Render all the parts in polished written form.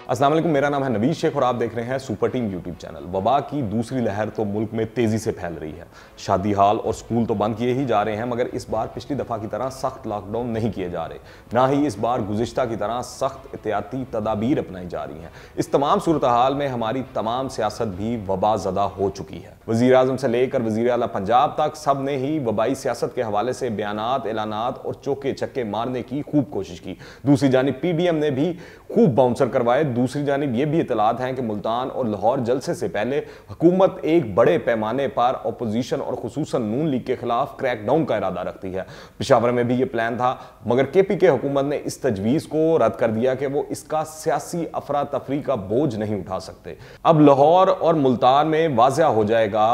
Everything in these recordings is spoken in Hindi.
अस्सलाम वालेकुम, मेरा नाम है नवीद शेख और आप देख रहे हैं सुपर टीम यूट्यूब चैनल। वबा की दूसरी लहर तो मुल्क में तेजी से फैल रही है। शादी हाल और स्कूल तो बंद किए ही जा रहे हैं, मगर इस बार पिछली दफा की तरह सख्त लॉकडाउन नहीं किए जा रहे, ना ही इस बार गुज़िश्ता की तरह सख्त एहतियाती तदाबीर अपनाई जा रही हैं। इस तमाम सूरत हाल में हमारी तमाम सियासत भी वबा ज़दा हो चुकी है। वज़ीर आज़म से लेकर वज़ीर आला पंजाब तक सब ने ही वबाई सियासत के हवाले से बयानात, ऐलानात और चौके चक्के मारने की खूब कोशिश की। दूसरी जानिब PDM ने भी खूब बाउंसर करवाए। दूसरी जानिब ये भी इतलात हैं कि मुल्तान और लाहौर जलसे से पहले हुकूमत एक बड़े पैमाने पर अपोजिशन और खुसूसन नून लीग के खिलाफ क्रैकडाउन का इरादा रखती है। पेशावर में भी ये प्लान था, मगर KPK हुकूमत ने इस तजवीज़ को रद्द कर दिया कि वो इसका सियासी अफरा तफरी का बोझ नहीं उठा सकते। अब लाहौर और मुल्तान में वाज़ह हो जाएगा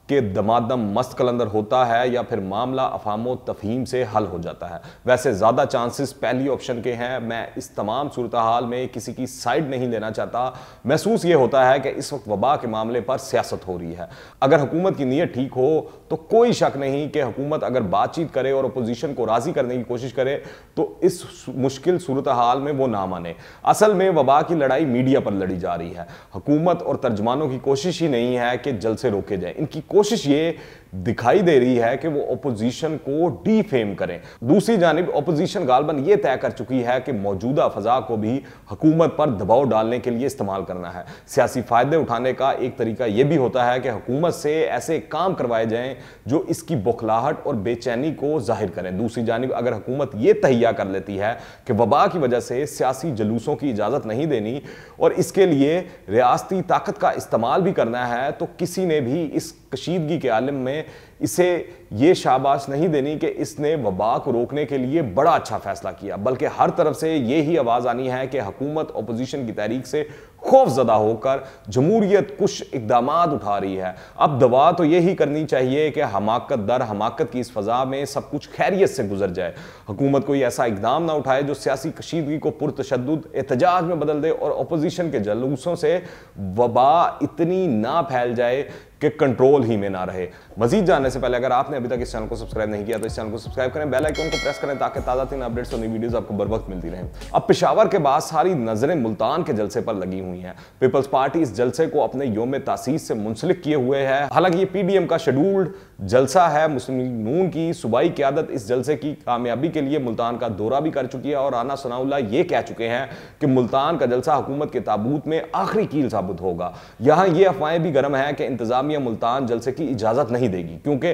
कि दमादम मस्त कलंदर होता है या फिर मामला अफामो तफहीम से हल हो जाता है। वैसे ज़्यादा चांसेस पहली ऑप्शन के हैं। मैं इस तमाम सूरत हाल में किसी की साइड नहीं लेना चाहता। महसूस ये होता है कि इस वक्त वबा के मामले पर सियासत हो रही है। अगर हुकूमत की नीयत ठीक हो तो कोई शक नहीं कि हुकूमत अगर बातचीत करे और अपोजिशन को राज़ी करने की कोशिश करे तो इस मुश्किल सूरत हाल में वो ना माने। असल में वबा की लड़ाई मीडिया पर लड़ी जा रही है। हुकूमत और तर्जमानों की कोशिश ही नहीं है कि जलसे रोके जाए, इनकी कोशिश ये दिखाई दे रही है कि वो अपोजिशन को डीफेम करें। दूसरी जानिब अपोजिशन गालबन ये तय कर चुकी है कि मौजूदा फजा को भी हुकूमत पर दबाव डालने के लिए इस्तेमाल करना है। सियासी फायदे उठाने का एक तरीका यह भी होता है कि हुकूमत से ऐसे काम करवाए जाएं जो इसकी बौखलाहट और बेचैनी को जाहिर करें। दूसरी जानिब अगर हुकूमत ये तहिया कर लेती है कि वबा की वजह से सियासी जलूसों की इजाज़त नहीं देनी और इसके लिए रियासती ताकत का इस्तेमाल भी करना है, तो किसी ने भी इस कशीदगी के आलम में इसे ये शाबाश नहीं देनी कि इसने वबा को रोकने के लिए बड़ा अच्छा फैसला किया, बल्कि हर तरफ से ये ही आवाज़ आनी है कि हुकूमत अपोजिशन की तहरीक से खौफजदा होकर जमहूरियत कुछ इकदामात उठा रही है। अब दवा तो यही करनी चाहिए कि हमाकत दर हमाकत की इस फजा में सब कुछ खैरियत से गुजर जाए। हुकूमत कोई ऐसा इकदाम ना उठाए जो सियासी कशीदगी को पुरतशद्दुद एहतजाज में बदल दे और अपोजिशन के जलूसों से वबा इतनी ना फैल जाए कि कंट्रोल ही में ना रहे। मजीद जानने से पहले अगर आपने अभी तक इस चैनल को सब्सक्राइब नहीं किया तो इस चैनल को सब्सक्राइब करें, बेल आइकन को प्रेस करें ताकि ताज़ा तीन अपडेट्स और नई वीडियोस आपको बर वक्त मिलती रहें। अब पेशावर के बाद सारी नजरें मुल्तान के जलसे पर लगी हुई हैं। पीपल्स पार्टी इस जलसे को अपने योम तासीस से मुंसलिक किए हुए है। हालांकि ये PDM का शेड्यूल्ड जलसा है। मुस्लिम लीग नून की सूबाई क़यादत इस जलसे की कामयाबी के लिए मुल्तान का दौरा भी कर चुकी है और राना सनाउल्लाह ये कह चुके हैं कि मुल्तान का जलसा हुकूमत के ताबूत में आखिरी कील साबित होगा। यहाँ ये अफवाहें भी गर्म है कि इंतजामिया मुल्तान जलसे की इजाजत नहीं देगी, क्योंकि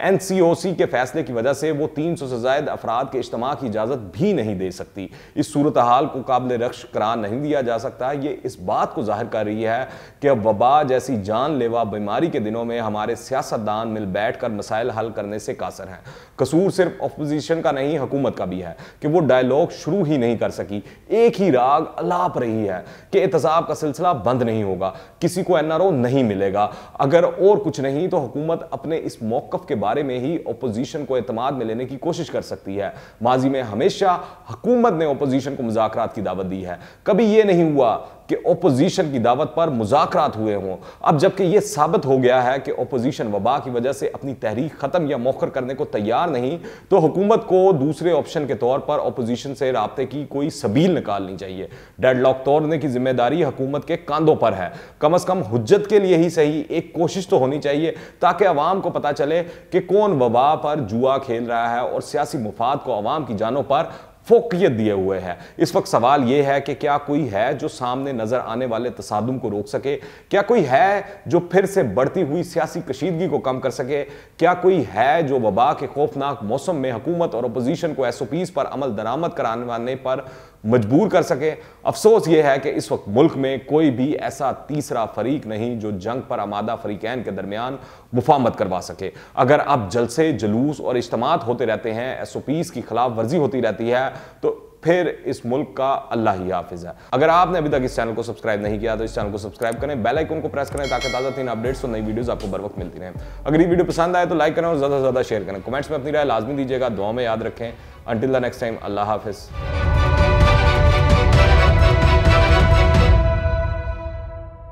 NCOC के फैसले की वजह से वो 300 से ज्यादा अफराद के इज्तिमा की इजाजत भी नहीं दे सकती। इस सूरत हाल को काबिल रख्श करार नहीं दिया जा सकता। ये इस बात को जाहिर कर रही है कि अब वबा जैसी जानलेवा बीमारी के दिनों में हमारे सियासतदान मिल बैठकर मसाइल हल करने से कासर हैं। कसूर सिर्फ अपोजिशन का नहीं, हुकूमत का भी है कि वो डायलॉग शुरू ही नहीं कर सकी। एक ही राग अलाप रही है कि एहतसाब का सिलसिला बंद नहीं होगा, किसी को NRO नहीं मिलेगा। अगर और कुछ नहीं तो हुकूमत अपने इस मौक़िफ़ के बारे में ही अपोजिशन को एतमाद में लेने की कोशिश कर सकती है। माजी में हमेशा हुकूमत ने अपोजिशन को मुज़ाकरात की दावत दी है। कभी यह नहीं हुआ कि अपोजिशन की दावत पर मुज़ाकरात हुए हों। अब जबकि यह साबित हो गया है कि अपोजिशन वबा की वजह से अपनी तहरीक ख़त्म या मौखर करने को तैयार नहीं, तो हुकूमत को दूसरे ऑप्शन के तौर पर अपोजिशन से राब्ते की कोई सबील निकालनी चाहिए। डेडलॉक तोड़ने की जिम्मेदारी हुकूमत के कांधों पर है। कम अज़ कम हुज्जत के लिए ही सही एक कोशिश तो होनी चाहिए, ताकि अवाम को पता चले कि कौन वबा पर जुआ खेल रहा है और सियासी मुफाद को अवाम की जानों पर फोकियत दिए हुए है। इस वक्त सवाल यह है कि क्या कोई है जो सामने नजर आने वाले तसादुम को रोक सके? क्या कोई है जो फिर से बढ़ती हुई सियासी कशीदगी को कम कर सके? क्या कोई है जो वबा के खौफनाक मौसम में हुकूमत और अपोजिशन को SOPs पर अमल दरामद कराने पर मजबूर कर सके? अफसोस यह है कि इस वक्त मुल्क में कोई भी ऐसा तीसरा फरीक नहीं जो जंग पर आमादा फरीकैन के दरमियान मुफाहमत करवा सके। अगर अब जलसे, जलूस और इज्तिमात होते रहते हैं, SOPs की खिलाफ वर्जी होती रहती है, तो फिर इस मुल्क का अल्लाह ही हाफिज है। अगर आपने अभी तक इस चैनल को सब्सक्राइब नहीं किया तो इस चैनल को सब्सक्राइब करें, बेल आइकन को प्रेस करें ताकि ताज़ा तीन अपडेट्स और नई वीडियोस आपको बर वक्त मिलती रहें। अगर ये वीडियो पसंद आए तो लाइक करें और ज़्यादा से ज़्यादा शेयर करें। कमेंट्स में अपनी राय लाजमी दीजिएगा। दुआ में याद रखें। Until the next time, Allah Hafiz.